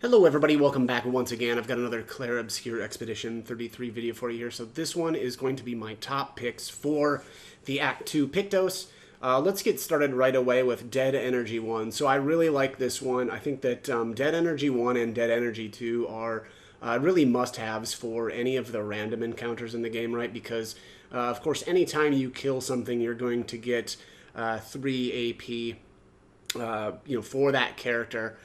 Hello everybody, welcome back once again. I've got another Clair Obscur Expedition 33 video for you here. So this one is going to be my top picks for the Act 2 Pictos. Let's get started right away with Dead Energy 1. So I really like this one. I think that Dead Energy 1 and Dead Energy 2 are really must-haves for any of the random encounters in the game, right? Because, of course, anytime you kill something, you're going to get 3 AP, for that character.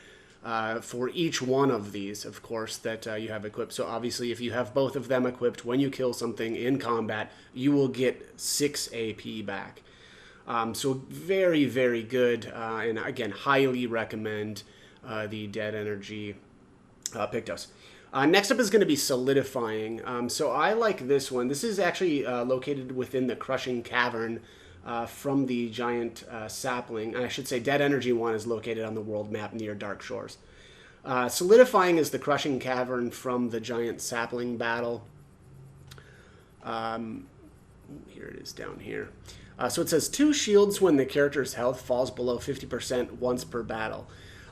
For each one of these, of course, that you have equipped. So obviously, if you have both of them equipped, when you kill something in combat, you will get 6 AP back. So very, very good, and again, highly recommend the Dead Energy Pictos. Next up is going to be Solidifying. So I like this one. This is actually located within the Crushing Cavern from the giant sapling. I should say Dead Energy 1 is located on the world map near Dark Shores. Solidifying is the Crushing Cavern from the giant sapling battle. Here it is down here. So it says 2 shields when the character's health falls below 50% once per battle.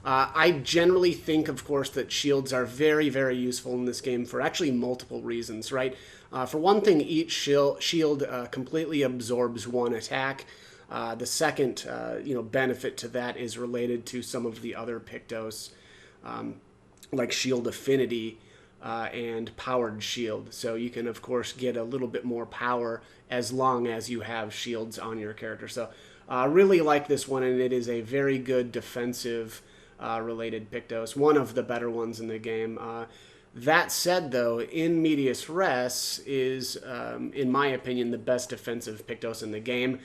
I generally think, of course, that shields are very, very useful in this game for actually multiple reasons, right? For one thing, each shield completely absorbs 1 attack. The second, benefit to that is related to some of the other Pictos, like Shield Affinity and Powered Shield. So you can, of course, get a little bit more power as long as you have shields on your character. So really like this one, and it is a very good defensive related Pictos, one of the better ones in the game. That said, though, In Medias Res is, in my opinion, the best defensive Pictos in the game.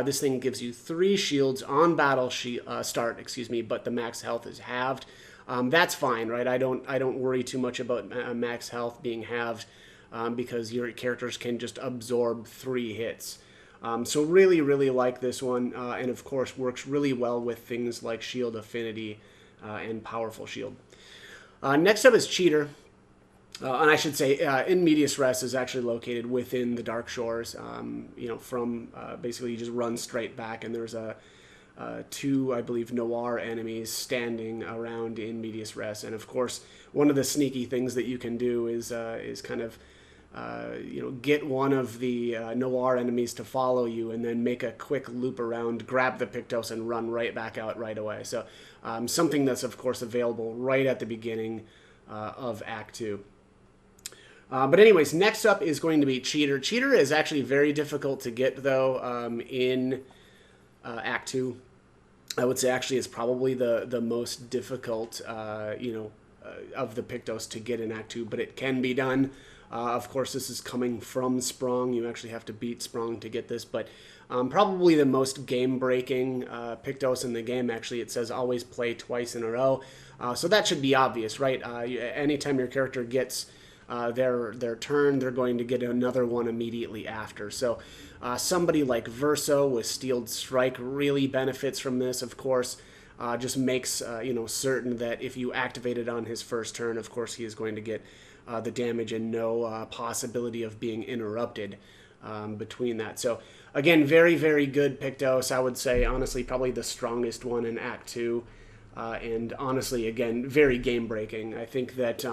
This thing gives you 3 shields on battle start, but the max health is halved. That's fine, right? I don't worry too much about max health being halved because your characters can just absorb 3 hits. So really, really like this one, and of course works really well with things like Shield Affinity and Powerful Shield. Next up is Cheater. And I should say, In Medias Res is actually located within the Dark Shores. From basically you just run straight back, and there's 2, I believe, Noir enemies standing around In Medias Res. And of course, one of the sneaky things that you can do is kind of get one of the Noir enemies to follow you, and then make a quick loop around, grab the Pictos, and run right back out right away. So something that's, of course, available right at the beginning of Act 2. But anyways, next up is going to be Cheater. Cheater is actually very difficult to get, though, in Act 2. I would say actually it's probably the most difficult, of the Pictos to get in Act 2, but it can be done. Of course, this is coming from Sprung. You actually have to beat Sprung to get this, but probably the most game-breaking Pictos in the game. Actually, it says always play twice in a row. So that should be obvious, right? Anytime your character gets their turn, they're going to get another one immediately after. So somebody like Verso with Steeled Strike really benefits from this, of course. Just makes certain that if you activate it on his first turn, of course he is going to get the damage and no possibility of being interrupted between that. So again, very, very good Pictos. I would say, honestly, probably the strongest one in Act 2. And honestly, again, very game-breaking. I think that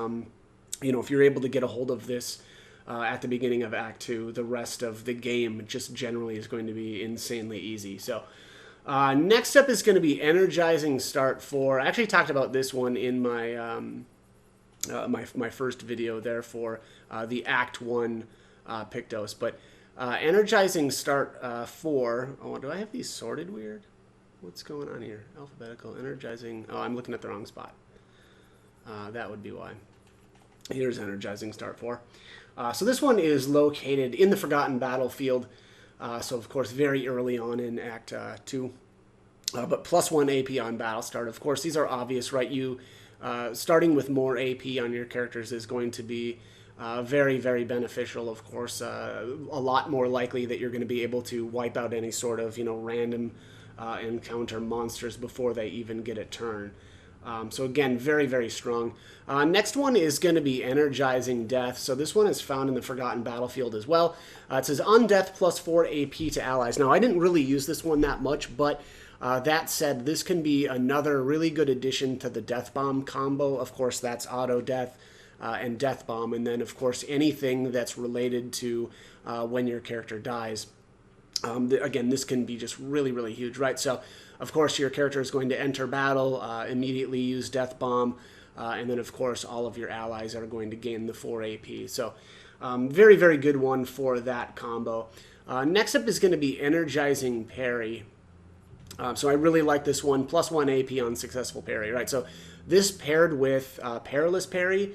if you're able to get a hold of this at the beginning of Act 2, the rest of the game just generally is going to be insanely easy. So next up is going to be Energizing Start 4. I actually talked about this one in my my first video there for the Act 1 Pictos. But Energizing Start 4... Oh, do I have these sorted weird? What's going on here? Alphabetical, Energizing... Oh, I'm looking at the wrong spot. That would be why. Here's Energizing Start 4. So this one is located in the Forgotten Battlefield. So, of course, very early on in Act 2. But +1 AP on battle start. Of course, these are obvious, right? Starting with more AP on your characters is going to be very, very beneficial, of course. A lot more likely that you're going to be able to wipe out any sort of, random encounter monsters before they even get a turn. So again, very, very strong. Next one is going to be Energizing Death. So this one is found in the Forgotten Battlefield as well. It says on death +4 AP to allies. Now, I didn't really use this one that much, but That said, this can be another really good addition to the Death Bomb combo. Of course, that's auto death and Death Bomb, and then of course anything that's related to when your character dies. Again, this can be just really, really huge, right? So, of course, your character is going to enter battle, immediately use Death Bomb, and then, of course, all of your allies are going to gain the 4 AP. So, very, very good one for that combo. Next up is going to be Energizing Parry. So I really like this one, +1 AP on successful parry, right? So this paired with Perilous Parry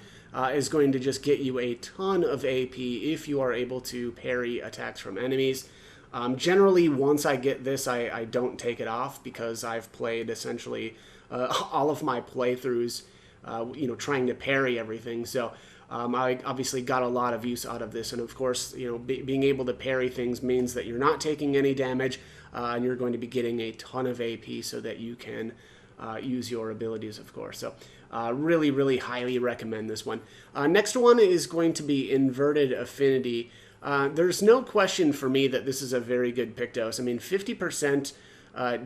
is going to just get you a ton of AP if you are able to parry attacks from enemies. Generally, once I get this, I don't take it off because I've played essentially all of my playthroughs, trying to parry everything. So I obviously got a lot of use out of this, and of course, being able to parry things means that you're not taking any damage, and you're going to be getting a ton of AP so that you can use your abilities, of course. So really, really highly recommend this one. Next one is going to be Inverted Affinity. There's no question for me that this is a very good Pictos. I mean, 50%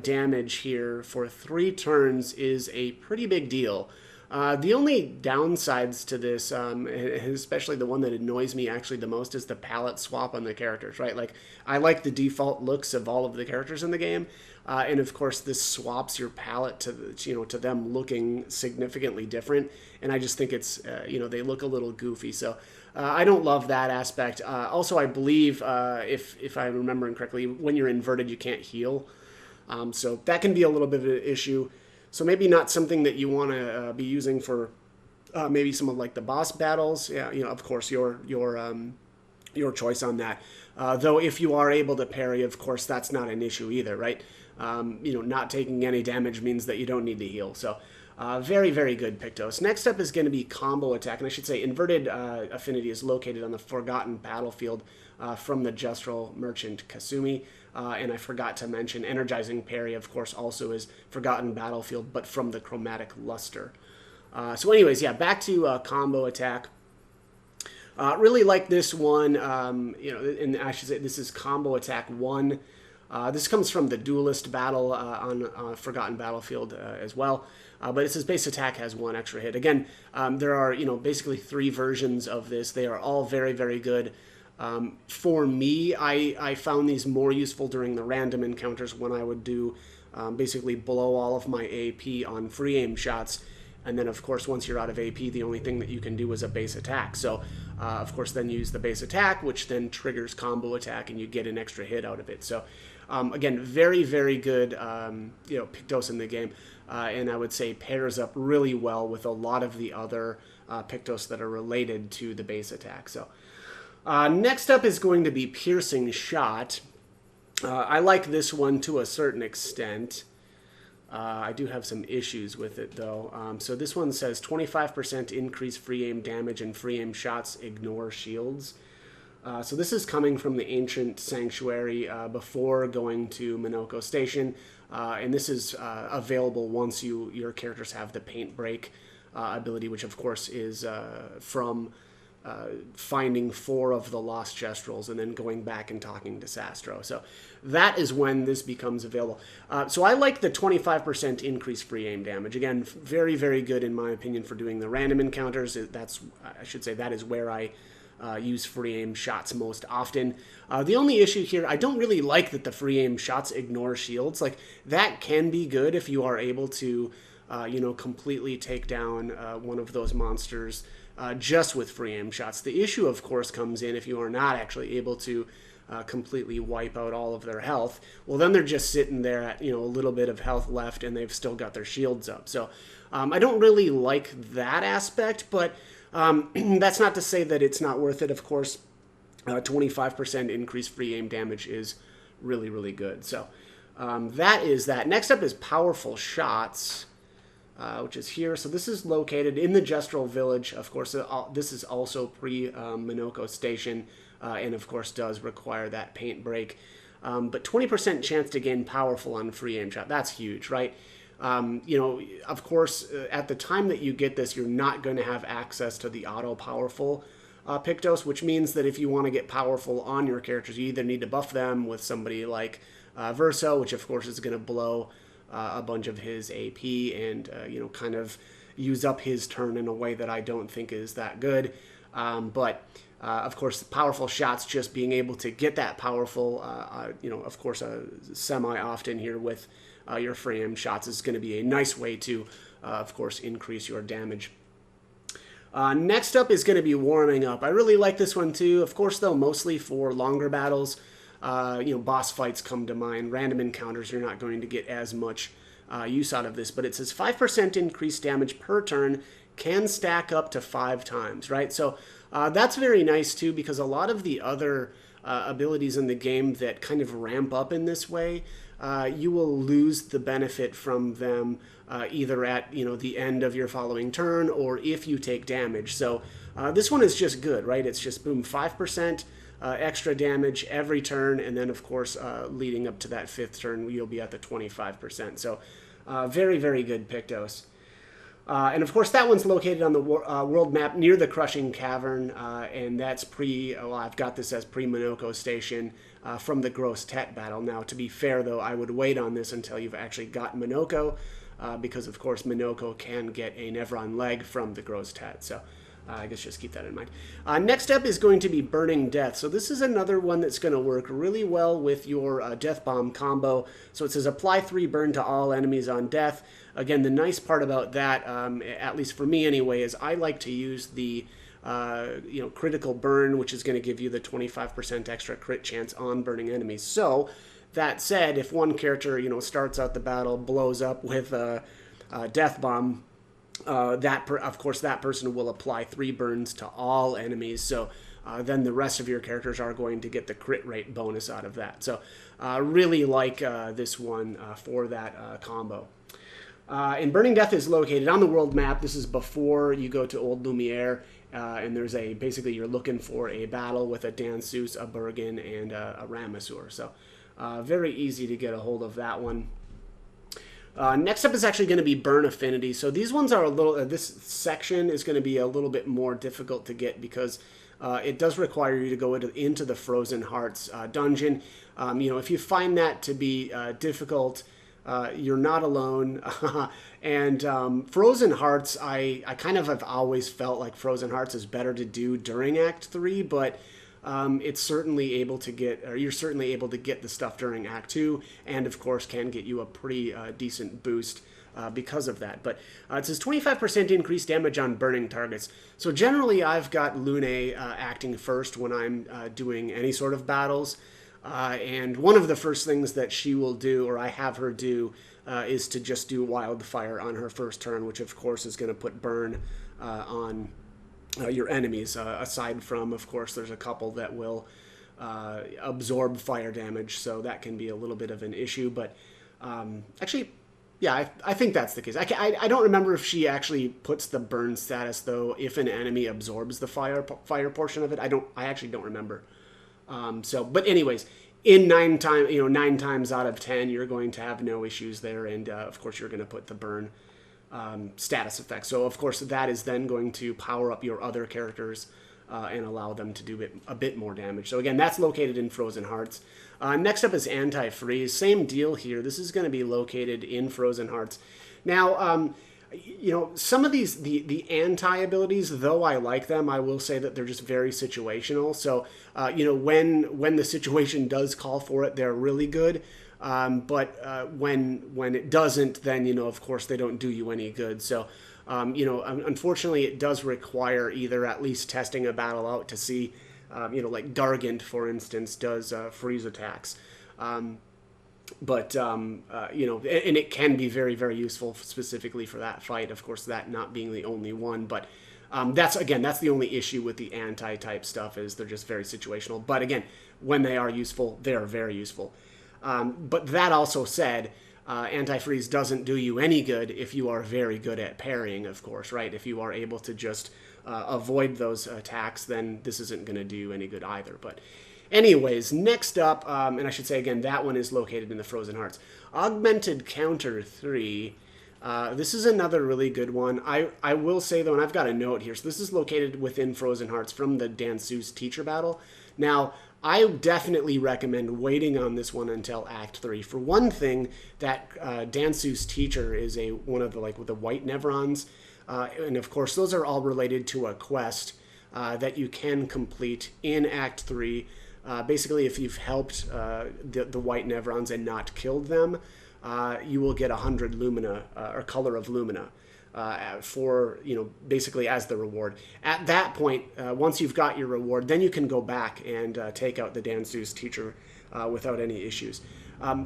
damage here for 3 turns is a pretty big deal. The only downsides to this, especially the one that annoys me actually the most, is the palette swap on the characters, right? Like, I like the default looks of all of the characters in the game, and of course this swaps your palette to them looking significantly different, and I just think it's, they look a little goofy, so I don't love that aspect. Also, I believe, if I'm remembering correctly, when you're inverted you can't heal, so that can be a little bit of an issue. So maybe not something that you want to be using for maybe some of like the boss battles. Yeah, of course your choice on that. Though if you are able to parry, of course that's not an issue either, right? Not taking any damage means that you don't need to heal. So very, very good Pictos. Next up is going to be Combo Attack, and I should say Inverted Affinity is located on the Forgotten Battlefield from the Justral Merchant Kasumi. And I forgot to mention Energizing Parry, of course, also is Forgotten Battlefield, but from the Chromatic Luster. So anyways, yeah, back to Combo Attack. Really like this one, and I should say this is Combo Attack 1. This comes from the Duelist battle on Forgotten Battlefield as well. But it says base attack has 1 extra hit. Again, there are, basically 3 versions of this. They are all very, very good. For me, I found these more useful during the random encounters when I would do basically blow all of my AP on free aim shots. And then, of course, once you're out of AP, the only thing that you can do is a base attack. So, of course, then use the base attack, which then triggers combo attack, and you get an extra hit out of it. So, again, very, very good, Pictos in the game. And I would say pairs up really well with a lot of the other Pictos that are related to the base attack. So, next up is going to be Piercing Shot. I like this one to a certain extent. I do have some issues with it, though. So this one says 25% increase free aim damage and free aim shots ignore shields. So this is coming from the Ancient Sanctuary before going to Minoko Station. And this is available once your characters have the Paint Break ability, which of course is from finding 4 of the lost Gestrals and then going back and talking to Sastro. So that is when this becomes available. So I like the 25% increased free aim damage. Again, very, very good in my opinion for doing the random encounters. I should say that is where I use free aim shots most often. The only issue here, I don't really like that the free aim shots ignore shields. Like, that can be good if you are able to, completely take down one of those monsters just with free aim shots. The issue, of course, comes in if you are not actually able to completely wipe out all of their health. Well, then they're just sitting there at, a little bit of health left, and they've still got their shields up. So I don't really like that aspect, but that's not to say that it's not worth it. Of course, 25% increased free aim damage is really, really good. So that is that. Next up is Powerful Shots, which is here. So this is located in the Gestral Village. Of course, this is also pre-Minoko Station, and of course does require that Paint Break. But 20% chance to gain Powerful on free aim shot. That's huge, right? Of course, at the time that you get this, you're not going to have access to the auto powerful Pictos, which means that if you want to get powerful on your characters, you either need to buff them with somebody like Verso, which of course is going to blow a bunch of his AP and, kind of use up his turn in a way that I don't think is that good. But of course, powerful shots, just being able to get that powerful, of course, semi-often here with your frame shots is going to be a nice way to, of course, increase your damage. Next up is going to be warming up. I really like this one too. Of course, though, mostly for longer battles. Boss fights come to mind. Random encounters, you're not going to get as much use out of this. But it says 5% increased damage per turn can stack up to 5 times, right? So that's very nice too, because a lot of the other abilities in the game that kind of ramp up in this way, you will lose the benefit from them either at the end of your following turn or if you take damage. So this one is just good, right? It's just boom, 5% extra damage every turn, and then of course leading up to that 5th turn you'll be at the 25%. So very, very good Pictos. And of course that one's located on the world map near the Crushing Cavern, and that's I've got this as pre-Minoko Station from the Gross Tet battle. Now, to be fair though, I would wait on this until you've actually got Minoko, because of course Minoko can get a Nevron leg from the Gross Tet, so I guess just keep that in mind. Next up is going to be Burning Death. So this is another one that's going to work really well with your Death Bomb combo. So it says apply 3 burn to all enemies on death. Again, the nice part about that, at least for me anyway, is I like to use the critical burn, which is going to give you the 25% extra crit chance on burning enemies. So that said, if one character starts out the battle, blows up with a Death Bomb, of course that person will apply 3 burns to all enemies, so then the rest of your characters are going to get the crit rate bonus out of that. So really like this one for that combo. And Burning Death is located on the world map. This is before you go to Old Lumiere, and there's basically you're looking for a battle with a Dansus, a Bergen, and a Ramesur. So very easy to get a hold of that one. Next up is actually going to be Burn Affinity. So these ones are this section is going to be a little bit more difficult to get because it does require you to go into the Frozen Hearts dungeon. If you find that to be difficult, you're not alone. And Frozen Hearts, I kind of have always felt like Frozen Hearts is better to do during Act 3, but it's certainly able to you're certainly able to get the stuff during Act 2, and of course can get you a pretty decent boost because of that. But it says 25% increased damage on burning targets. So generally I've got Lune acting first when I'm doing any sort of battles. And one of the first things that she will do, or I have her do, is to just do Wildfire on her first turn, which of course is going to put burn on your enemies, aside from, of course, there's a couple that will absorb fire damage, so that can be a little bit of an issue, but actually, yeah, I think that's the case. I don't remember if she actually puts the burn status, though, if an enemy absorbs the fire portion of it. I actually don't remember. But anyways, in 9 times out of 10, you're going to have no issues there, and of course, you're going to put the burn status effect. So of course that is then going to power up your other characters and allow them to do a bit more damage. So again, that's located in Frozen Hearts. Next up is Anti-Freeze. Same deal here. This is going to be located in Frozen Hearts. Now, some of these, the anti-abilities, though I like them, I will say that they're just very situational. So, when the situation does call for it, they're really good. But when it doesn't, then, of course, they don't do you any good. So, unfortunately, it does require either at least testing a battle out to see, like Dargant, for instance, does freeze attacks. And it can be very, very useful specifically for that fight. Of course, that not being the only one. But that's the only issue with the anti-type stuff is they're just very situational. But again, when they are useful, they are very useful. But that also said, anti-freeze doesn't do you any good if you are very good at parrying, of course, right? If you are able to just avoid those attacks, then this isn't going to do you any good either. But anyways, next up, and I should say again, that one is located in the Frozen Hearts. Augmented Counter 3. This is another really good one. I will say, though, and I've got a note here, so this is located within Frozen Hearts from the Dansus teacher battle. Now, I definitely recommend waiting on this one until Act 3. For one thing, that Dansu's teacher is one of the with the white Nevrons, and of course those are all related to a quest that you can complete in Act 3. Basically, if you've helped the white Nevrons and not killed them, you will get 100 lumina, or color of lumina, for, basically as the reward. At that point, once you've got your reward, then you can go back and take out the Dansu's teacher without any issues.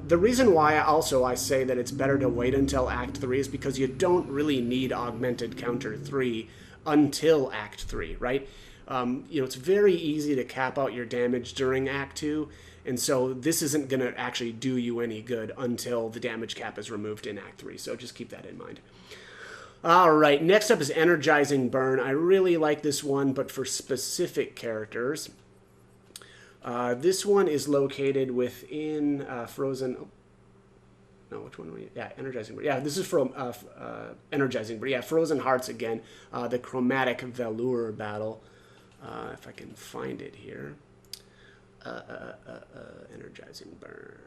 The reason why I say that it's better to wait until Act 3 is because you don't really need Augmented Counter 3 until Act 3, right? It's very easy to cap out your damage during Act 2, and so this isn't going to actually do you any good until the damage cap is removed in Act 3, so just keep that in mind. All right, next up is Energizing Burn. I really like this one, but for specific characters. This one is located within Frozen... Oh, no, which one were you? Yeah, Energizing Burn. Yeah, this is from Energizing Burn. Yeah, Frozen Hearts again. The Chromatic Velour battle. If I can find it here. Energizing Burn.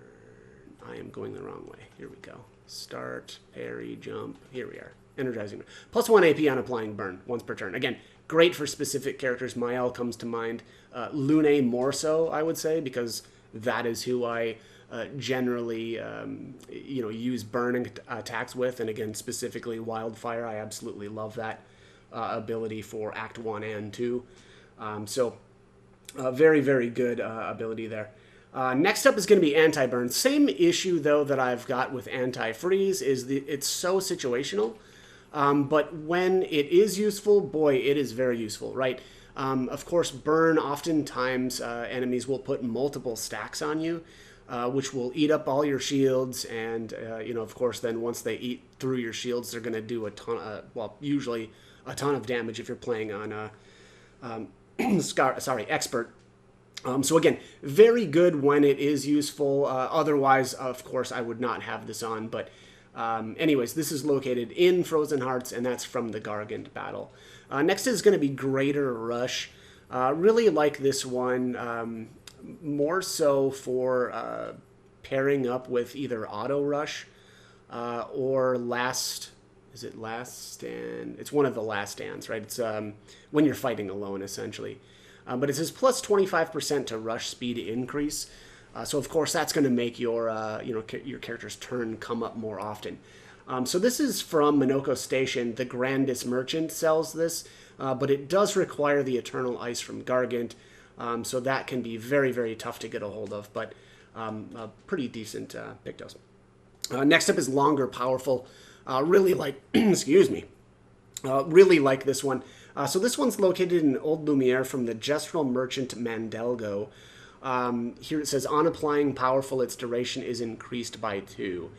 I am going the wrong way. Here we go. Start, parry, jump. Here we are. Energizing Burn. Plus 1 AP on applying burn once per turn. Again, great for specific characters. Mael comes to mind. Lune more so, I would say, because that is who I generally, use burning attacks with. And again, specifically Wildfire. I absolutely love that ability for Act 1 and 2. Very, very good ability there. Next up is going to be Anti-Burn. Same issue, though, that I've got with Anti-Freeze is it's so situational. But when it is useful, boy, it is very useful, right? Of course, Burn, oftentimes enemies will put multiple stacks on you, which will eat up all your shields. And, of course, then once they eat through your shields, they're going to do usually a ton of damage if you're playing on Expert. So again, very good when it is useful. Otherwise, of course, I would not have this on. But anyways, this is located in Frozen Hearts, and that's from the Gargant battle. Next is going to be Greater Rush. Really like this one, more so for pairing up with either Auto Rush or Last... Is it Last Stand? It's one of the Last Stands, right? It's when you're fighting alone, essentially. But it says plus 25% to rush speed increase. So of course that's going to make your your character's turn come up more often. So this is from Minoko Station. The Grandest Merchant sells this, but it does require the Eternal Ice from Gargant. So that can be very, very tough to get a hold of, but a pretty decent Pictos. Next up is Longer Powerful. Really like, excuse me, really like this one. So this one's located in Old Lumiere from the Gestural Merchant Mandelgo. Here it says, on applying Powerful, its duration is increased by 2.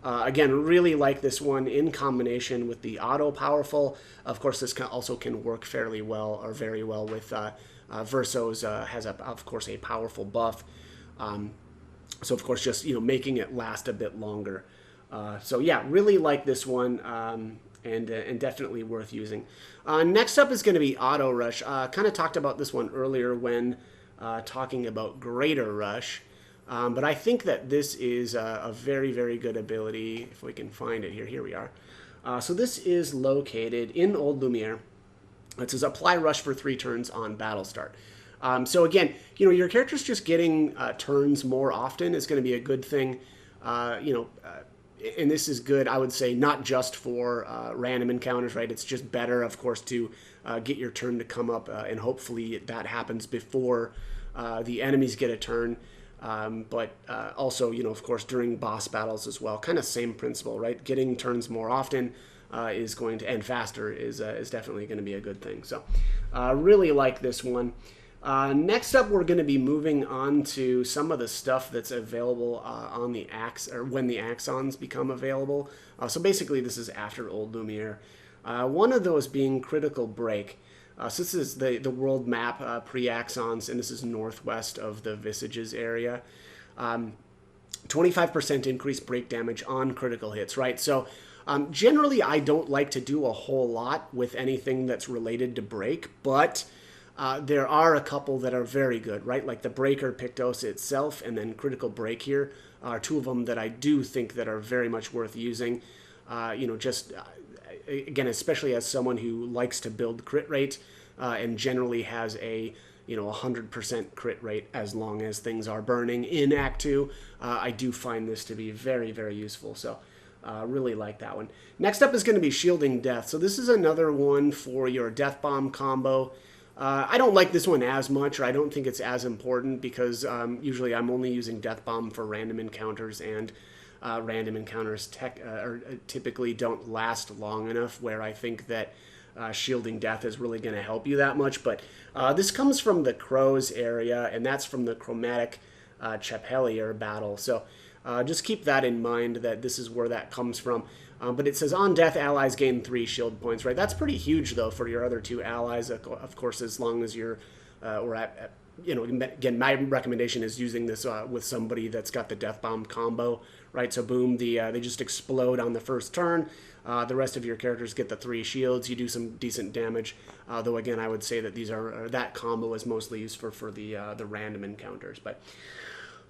Again, really like this one in combination with the Auto Powerful. Of course, this also can work fairly well, or very well, with Verso's has, of course, a powerful buff. So, of course, just making it last a bit longer. So yeah, really like this one, and definitely worth using. Next up is going to be Auto Rush. Kind of talked about this one earlier when talking about Greater Rush, but I think that this is a very, very good ability. If we can find it here, here we are. So this is located in Old Lumiere. It says apply Rush for 3 turns on battle start. So again, your character's just getting turns more often is going to be a good thing. And this is good, I would say, not just for random encounters, right? It's just better, of course, to get your turn to come up, and hopefully that happens before the enemies get a turn. But also, of course, during boss battles as well. Kind of same principle, right? Getting turns more often is going to, and faster, is definitely going to be a good thing. So really like this one. Next up, we're going to be moving on to some of the stuff that's available on the or when the Axons become available. So basically, this is after Old Lumiere. One of those being Critical Break. So this is the world map pre-Axons, and this is northwest of the Visages area. 25% increased break damage on critical hits, right? So generally, I don't like to do a whole lot with anything that's related to break, but there are a couple that are very good, right? Like the Breaker Pictos itself, and then Critical Break here are two of them that I do think that are very much worth using. Again, especially as someone who likes to build crit rate and generally has a 100% crit rate as long as things are burning in Act 2. I do find this to be very, very useful. So really like that one. Next up is going to be Shielding Death. So this is another one for your Death Bomb combo. I don't like this one as much, or I don't think it's as important, because usually I'm only using Death Bomb for random encounters, and random encounters typically don't last long enough where I think that Shielding Death is really going to help you that much. But this comes from the Crows area, and that's from the Chromatic Chapelier battle. So just keep that in mind, that this is where that comes from. But it says on death, allies gain 3 shield points, right? That's pretty huge, though, for your other 2 allies, of course, as long as you're, again, my recommendation is using this with somebody that's got the Death Bomb combo, right? So boom, they just explode on the first turn. The rest of your characters get the 3 shields. You do some decent damage, though, again, I would say that that combo is mostly used for the random encounters, but...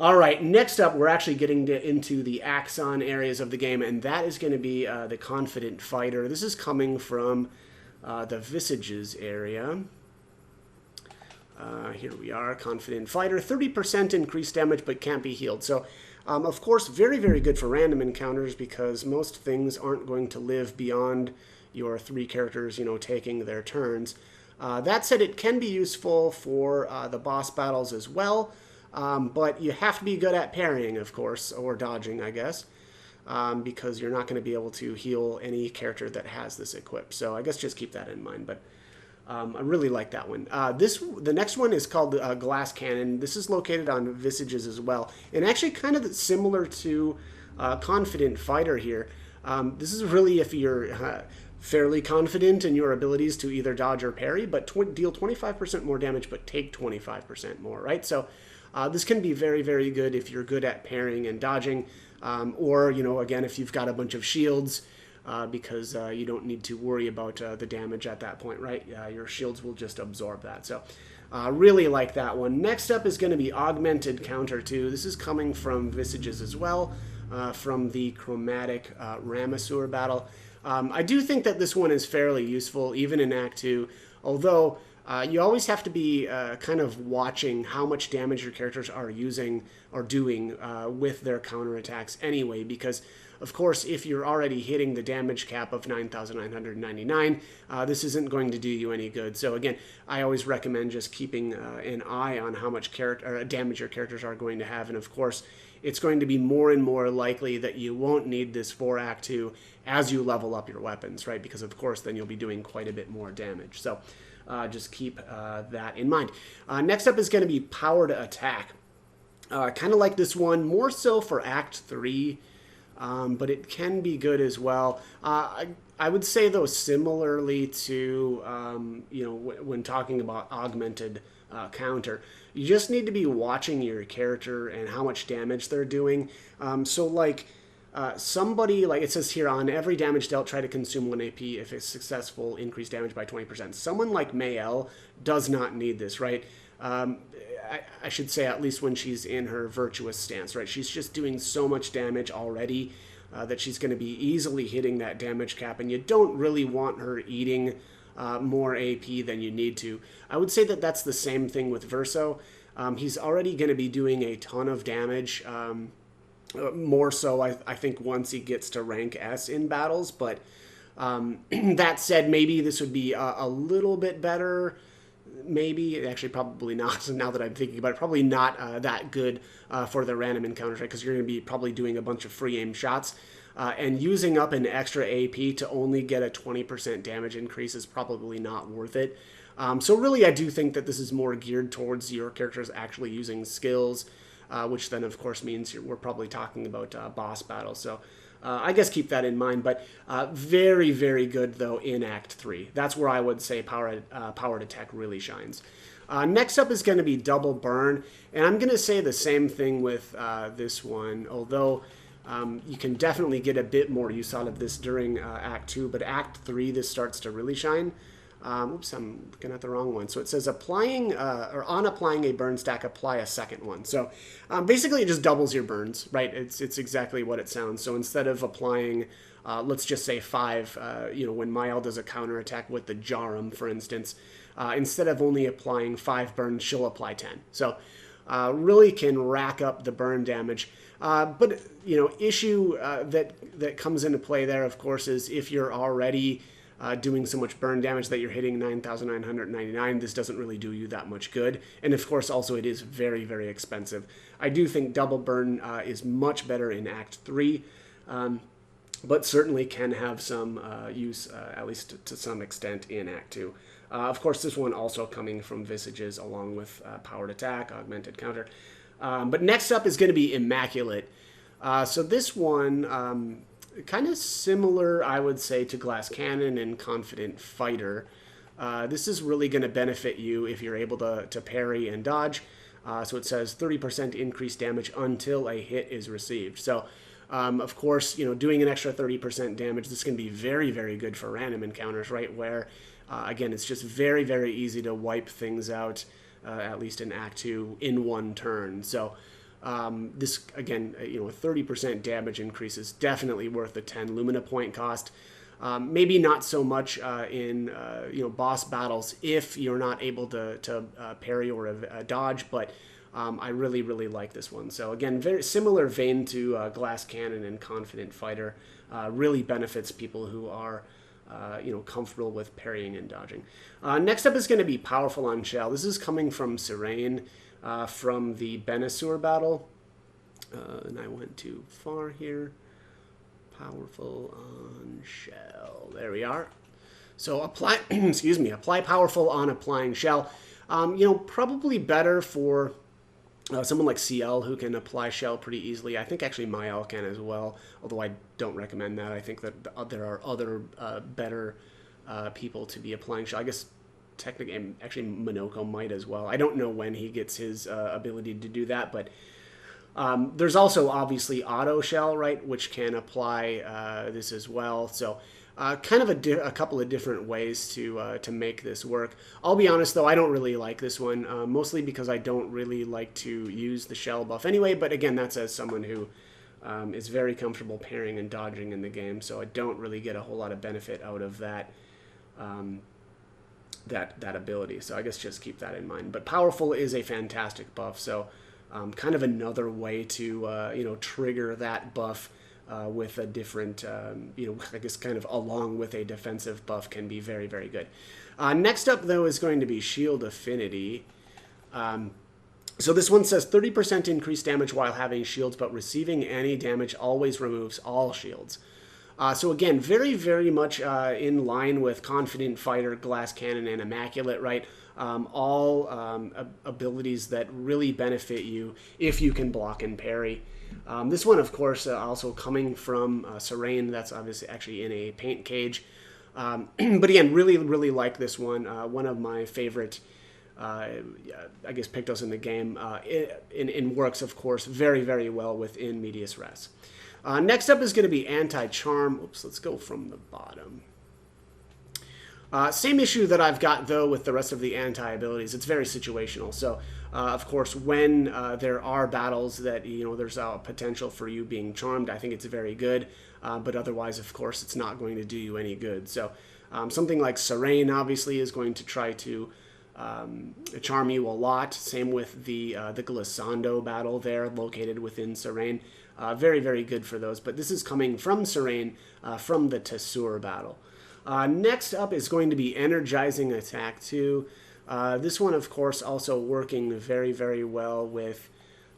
All right, next up, we're actually getting into the Axon areas of the game, and that is going to be the Confident Fighter. This is coming from the Visages area. Here we are, Confident Fighter. 30% increased damage, but can't be healed. So, of course, very, very good for random encounters, because most things aren't going to live beyond your 3 characters, taking their turns. That said, it can be useful for the boss battles as well. But you have to be good at parrying, of course, or dodging, I guess, because you're not going to be able to heal any character that has this equipped. So I guess just keep that in mind. But I really like that one. The next one is called Glass Cannon. This is located on Visages as well, and actually kind of similar to Confident Fighter here. This is really if you're fairly confident in your abilities to either dodge or parry, but deal 25% more damage, but take 25% more, right? So this can be very, very good if you're good at parrying and dodging, or, again, if you've got a bunch of shields, because you don't need to worry about the damage at that point, right? Your shields will just absorb that. So really like that one. Next up is going to be Augmented Counter 2. This is coming from Visages as well, from the Chromatic Ramesur battle. I do think that this one is fairly useful, even in Act 2, although you always have to be kind of watching how much damage your characters are using or doing with their counterattacks anyway, because, of course, if you're already hitting the damage cap of 9,999, this isn't going to do you any good. So, again, I always recommend just keeping an eye on how much damage your characters are going to have, and, of course, it's going to be more and more likely that you won't need this for Act 2 as you level up your weapons, right? Because, of course, then you'll be doing quite a bit more damage. So just keep that in mind. Next up is going to be Powered Attack. Kind of like this one, more so for Act 3, but it can be good as well. I would say, though, similarly to, when talking about Augmented Counter, you just need to be watching your character and how much damage they're doing. Somebody, like it says here, on every damage dealt, try to consume 1 AP. If it's successful, increase damage by 20%. Someone like Mayel does not need this, right? I should say, at least when she's in her virtuous stance, right? She's just doing so much damage already that she's going to be easily hitting that damage cap, and you don't really want her eating more AP than you need to. I would say that that's the same thing with Verso. He's already going to be doing a ton of damage, more so I think once he gets to rank S in battles, but that said, maybe this would be a little bit better. Maybe, actually probably not, now that I'm thinking about it, probably not that good for the random encounters, right? Because you're going to be probably doing a bunch of free aim shots, and using up an extra AP to only get a 20% damage increase is probably not worth it. So really, I do think that this is more geared towards your characters actually using skills, which then, of course, means we're probably talking about boss battles. So I guess keep that in mind. But very, very good, though, in Act 3. That's where I would say Powered Attack really shines. Next up is going to be Double Burn. And I'm going to say the same thing with this one, although you can definitely get a bit more use out of this during Act 2. But Act 3, this starts to really shine. Oops, I'm looking at the wrong one. So it says applying or on applying a burn stack, apply a second one. So basically, it just doubles your burns, right? It's exactly what it sounds. So instead of applying, let's just say 5, when Mael does a counterattack with the Jarum, for instance, instead of only applying 5 burns, she'll apply 10. So really can rack up the burn damage. But issue that comes into play there, of course, is if you're already doing so much burn damage that you're hitting 9,999, this doesn't really do you that much good. And of course, also it is very, very expensive. I do think double burn is much better in Act 3, but certainly can have some use, at least to some extent, in Act 2. Of course, this one also coming from Visages along with Powered Attack, Augmented Counter. But next up is going to be Immaculate. So this one, kind of similar, I would say, to Glass Cannon and Confident Fighter. This is really going to benefit you if you're able to parry and dodge. So it says 30% increased damage until a hit is received. So, of course, doing an extra 30% damage, this can be very, very good for random encounters, right? Where, again, it's just very, very easy to wipe things out, at least in Act 2, in one turn. So, this, again, a 30% damage increase is definitely worth the 10 Lumina point cost. Maybe not so much in boss battles if you're not able to parry or dodge, but I really, really like this one. So again, very similar vein to Glass Cannon and Confident Fighter. Really benefits people who are comfortable with parrying and dodging. Next up is going to be Powerful on Shell. This is coming from Serain. From the Benasur battle, and I went too far here. Powerful on Shell. There we are. So apply, apply Powerful on applying Shell. Probably better for someone like CL who can apply Shell pretty easily. I think actually Mael can as well, although I don't recommend that. I think that there are other better people to be applying Shell. I guess technically, and actually Monoko might as well. I don't know when he gets his ability to do that, but there's also obviously Auto Shell, right, which can apply this as well. So kind of a couple of different ways to make this work. I'll be honest though, I don't really like this one, mostly because I don't really like to use the shell buff anyway. But again, that's as someone who is very comfortable parrying and dodging in the game, so I don't really get a whole lot of benefit out of that. That ability. So I guess just keep that in mind. But Powerful is a fantastic buff, so kind of another way to trigger that buff with a different I guess kind of along with a defensive buff can be very, very good. Next up though is going to be Shield Affinity. So this one says 30% increased damage while having shields, but receiving any damage always removes all shields. So again, very, very much in line with Confident Fighter, Glass Cannon, and Immaculate, right? All abilities that really benefit you if you can block and parry. This one, of course, also coming from Serain. That's obviously actually in a paint cage. But again, really, really like this one. One of my favorite, I guess, Pictos in the game. In works, of course, very, very well within Medias Res. Next up is going to be Anti-Charm. Oops, let's go from the bottom. Same issue that I've got, though, with the rest of the anti-abilities. It's very situational. So, of course, when there are battles that, there's a potential for you being charmed, I think it's very good. But otherwise, of course, it's not going to do you any good. So, something like Serain, obviously, is going to try to charm you a lot. Same with the Glissando battle there, located within Serain. Very, very good for those. But this is coming from Serain, from the Tesur battle. Next up is going to be Energizing Attack 2. This one, of course, also working very, very well with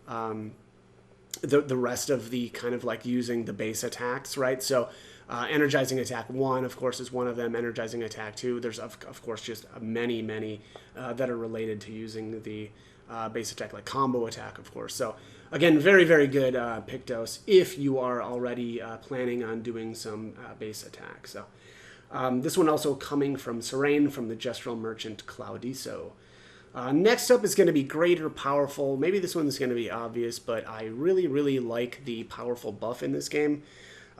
the rest of the kind of like using the base attacks, right? So Energizing Attack 1, of course, is one of them. Energizing Attack 2, there's, of course, just many, many that are related to using the base attack, like Combo Attack, of course. So, again, very, very good Pictos if you are already planning on doing some base attacks. So, this one also coming from Serain, from the Gestural Merchant Claudiso. Next up is going to be Greater Powerful. Maybe this one's going to be obvious, but I really, really like the powerful buff in this game.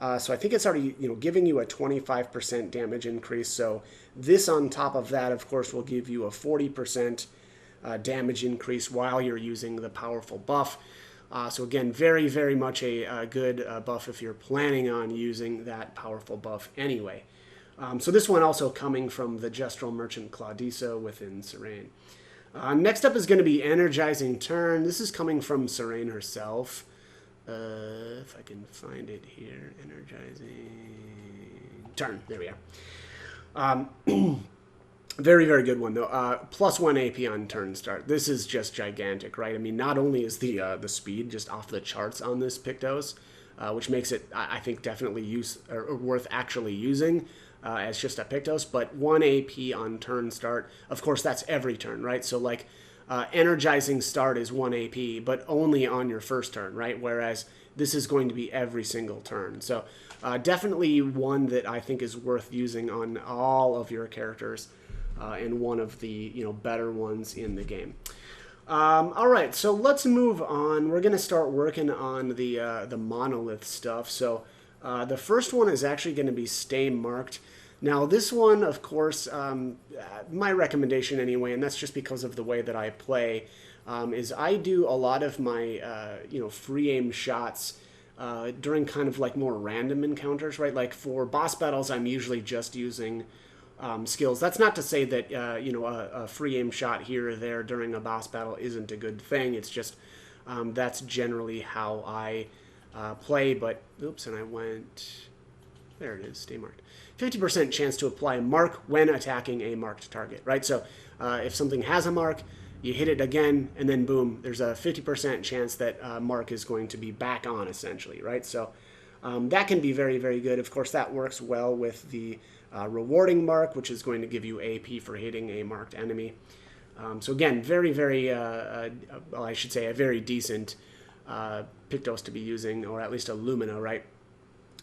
So I think it's already, giving you a 25% damage increase. So this on top of that, of course, will give you a 40% damage increase while you're using the powerful buff. So again, very, very much a good buff if you're planning on using that powerful buff anyway. So this one also coming from the Gestural Merchant Claudiso within Serene. Next up is going to be Energizing Turn. This is coming from Serene herself. If I can find it here. Energizing Turn. There we are. Very, very good one, though. +1 AP on turn start. This is just gigantic, right? I mean, not only is the speed just off the charts on this Pictos, which makes it, I think, definitely worth actually using as just a Pictos, but 1 AP on turn start. Of course, that's every turn, right? So, like, Energizing Start is 1 AP, but only on your first turn, right? Whereas this is going to be every single turn. So, definitely one that I think is worth using on all of your characters. And one of the better ones in the game. All right, so let's move on. We're going to start working on the monolith stuff. So the first one is actually going to be Stay Marked. Now this one, of course, my recommendation anyway, and that's just because of the way that I play, is I do a lot of my free aim shots during kind of like more random encounters, right? Like for boss battles, I'm usually just using skills. That's not to say that a free aim shot here or there during a boss battle isn't a good thing. It's just that's generally how I play. But oops, and I went there. It is. Stay marked. 50% chance to apply a mark when attacking a marked target. Right. So if something has a mark, you hit it again, and then boom, there's a 50% chance that mark is going to be back on essentially. Right. So that can be very, very good. Of course, that works well with the rewarding mark, which is going to give you AP for hitting a marked enemy. So again, very, very, well, I should say a very decent Pictos to be using, or at least a Lumina, right?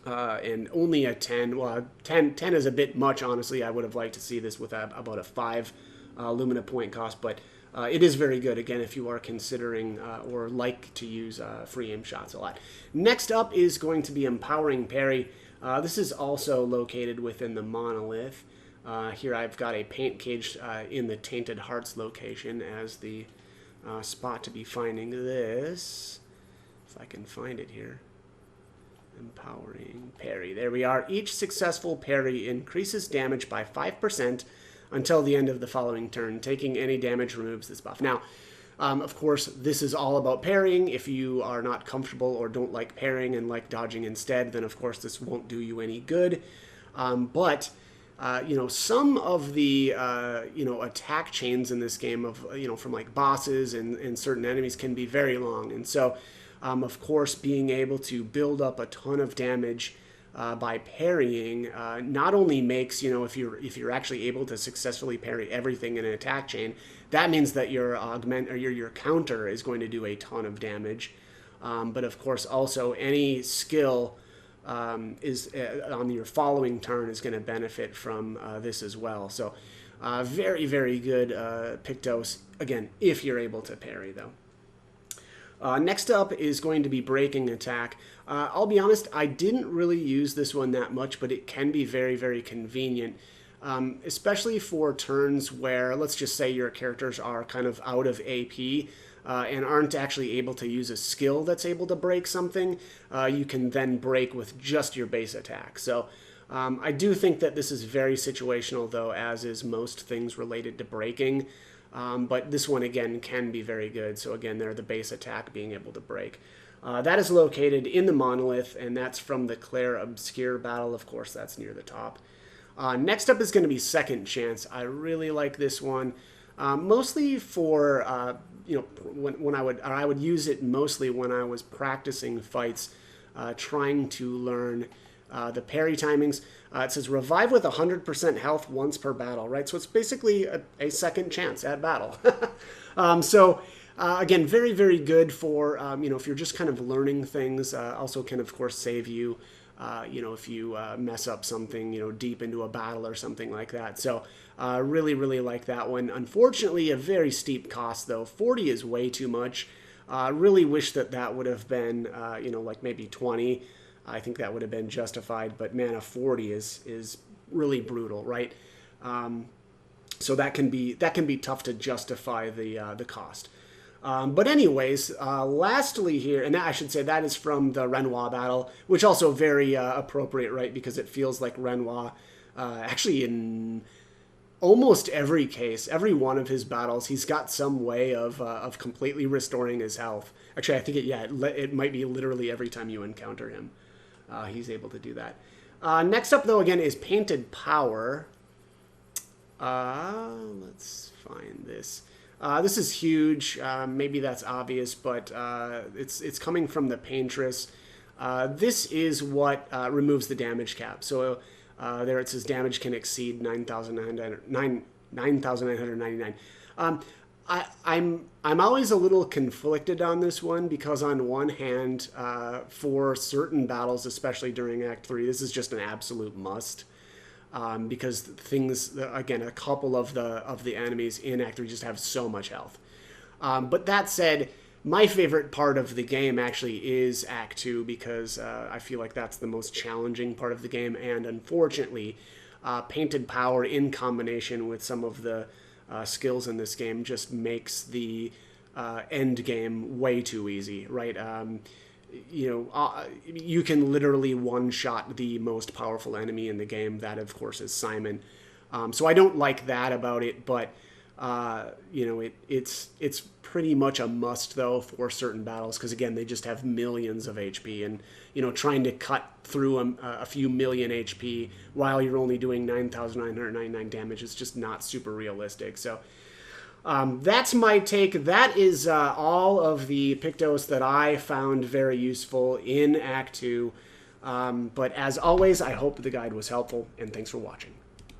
And only a 10. Well, 10 is a bit much, honestly. I would have liked to see this with about a 5 Lumina point cost, but it is very good, again, if you are considering or like to use free aim shots a lot. Next up is going to be Empowering Parry. This is also located within the monolith. Here I've got a paint cage in the Tainted Hearts location as the spot to be finding this. If I can find it here. Empowering Parry. There we are. Each successful parry increases damage by 5% until the end of the following turn. Taking any damage removes this buff. Now, of course, this is all about parrying. If you are not comfortable or don't like parrying and like dodging instead, then of course this won't do you any good. But some of the attack chains in this game of from like bosses and certain enemies can be very long, and so of course being able to build up a ton of damage by parrying not only makes, if you're actually able to successfully parry everything in an attack chain, that means that your your counter is going to do a ton of damage. But of course also any skill is on your following turn is going to benefit from this as well. So very, very good Pictos, again, if you're able to parry though. Next up is going to be Breaking Attack. I'll be honest, I didn't really use this one that much, but it can be very, very convenient, especially for turns where, let's just say your characters are kind of out of AP and aren't actually able to use a skill that's able to break something. You can then break with just your base attack. So I do think that this is very situational, though, as is most things related to breaking. But this one, again, can be very good. So again, there, the base attack being able to break. That is located in the monolith, and that's from the Clair Obscur battle. Of course, that's near the top. Next up is going to be Second Chance. I really like this one, mostly for when I would use it mostly when I was practicing fights, trying to learn the parry timings. It says revive with 100% health once per battle, right? So it's basically a second chance at battle. Again, very, very good for, if you're just kind of learning things. Also can, of course, save you, if you mess up something, deep into a battle or something like that. So really, really like that one. Unfortunately, a very steep cost, though. 40 is way too much. Really wish that would have been, like maybe 20. I think that would have been justified, but mana 40 is really brutal, right? So that can be tough to justify the cost. But anyways, lastly here, and I should say that is from the Renoir battle, which also very appropriate, right? Because it feels like Renoir, actually in almost every case, every one of his battles, he's got some way of completely restoring his health. Actually, I think it might be literally every time you encounter him, he's able to do that. Next up, though, again, is Painted Power. Let's find this. This is huge. Maybe that's obvious, but it's coming from the Paintress. This is what removes the damage cap. So there it says damage can exceed 9,999. I'm always a little conflicted on this one because on one hand, for certain battles, especially during Act 3, this is just an absolute must. Because things, again, a couple of the enemies in Act 3 just have so much health. But that said, my favorite part of the game actually is Act 2 because I feel like that's the most challenging part of the game, and unfortunately, Painted Power in combination with some of the skills in this game just makes the end game way too easy, right? You can literally one-shot the most powerful enemy in the game. That, of course, is Simon. So I don't like that about it, but it's pretty much a must though for certain battles because again they just have millions of HP, and trying to cut through a few million HP while you're only doing 9,999 damage is just not super realistic. So. That's my take. That is all of the Pictos that I found very useful in Act 2. But as always, I hope the guide was helpful, and thanks for watching.